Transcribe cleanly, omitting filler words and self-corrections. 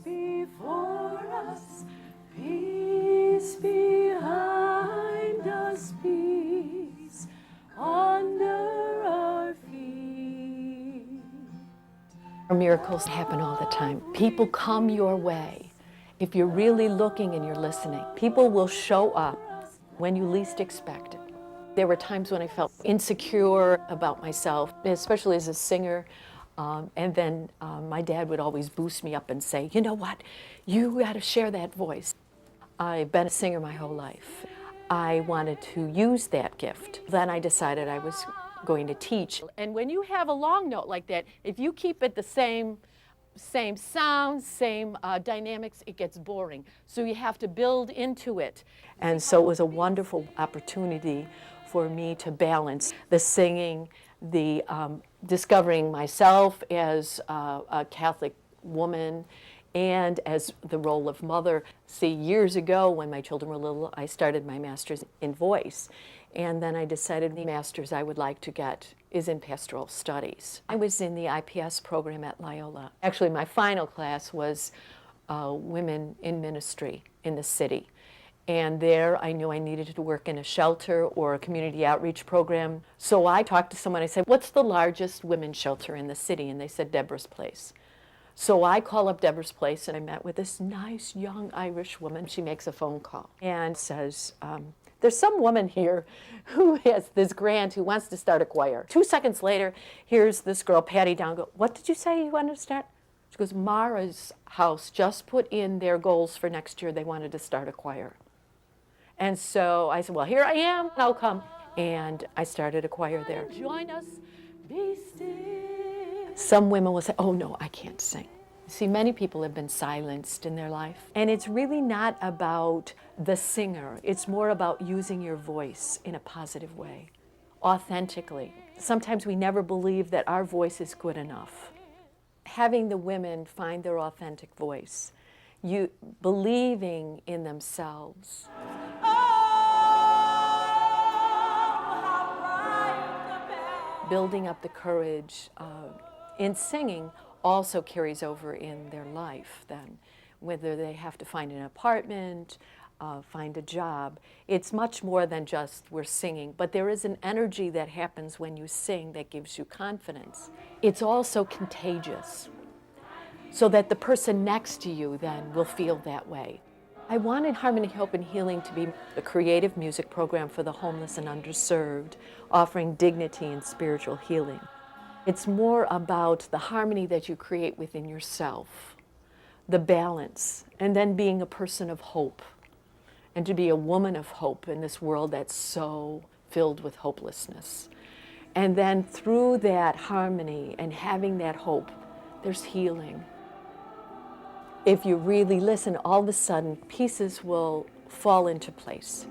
before us, peace behind us, peace under our feet. Miracles happen all the time. People come your way. If you're really looking and you're listening, people will show up when you least expect it. There were times when I felt insecure about myself, especially as a singer. And then my dad would always boost me up and say, you know what, you got to share that voice. I've been a singer my whole life. I wanted to use that gift. Then I decided I was going to teach. And when you have a long note like that, if you keep it the same sounds, same dynamics, it gets boring. So you have to build into it. And so it was a wonderful opportunity for me to balance the singing, the discovering myself as a Catholic woman, and as the role of mother. See, years ago when my children were little, I started my master's in voice. And then I decided the master's I would like to get is in pastoral studies. I was in the IPS program at Loyola. Actually, my final class was women in ministry in the city. And there I knew I needed to work in a shelter or a community outreach program. So I talked to someone, I said, what's the largest women's shelter in the city? And they said, Deborah's Place. So I call up Deborah's Place and I met with this nice young Irish woman. She makes a phone call and says, there's some woman here who has this grant who wants to start a choir. 2 seconds later, here's this girl, Patty Down, go, what did you say you wanted to start? She goes, Mara's house just put in their goals for next year. They wanted to start a choir. And so I said, well, here I am, I'll come. And I started a choir there. Join us, be still. Some women will say, oh no, I can't sing. See, many people have been silenced in their life. And it's really not about the singer. It's more about using your voice in a positive way, authentically. Sometimes we never believe that our voice is good enough. Having the women find their authentic voice, you believing in themselves. Building up the courage in singing also carries over in their life then, whether they have to find an apartment, find a job. It's much more than just we're singing, but there is an energy that happens when you sing that gives you confidence. It's also contagious, so that the person next to you then will feel that way. I wanted Harmony, Hope, and Healing to be a creative music program for the homeless and underserved, offering dignity and spiritual healing. It's more about the harmony that you create within yourself, the balance, and then being a person of hope, and to be a woman of hope in this world that's so filled with hopelessness. And then through that harmony and having that hope, there's healing. If you really listen, all of a sudden, pieces will fall into place.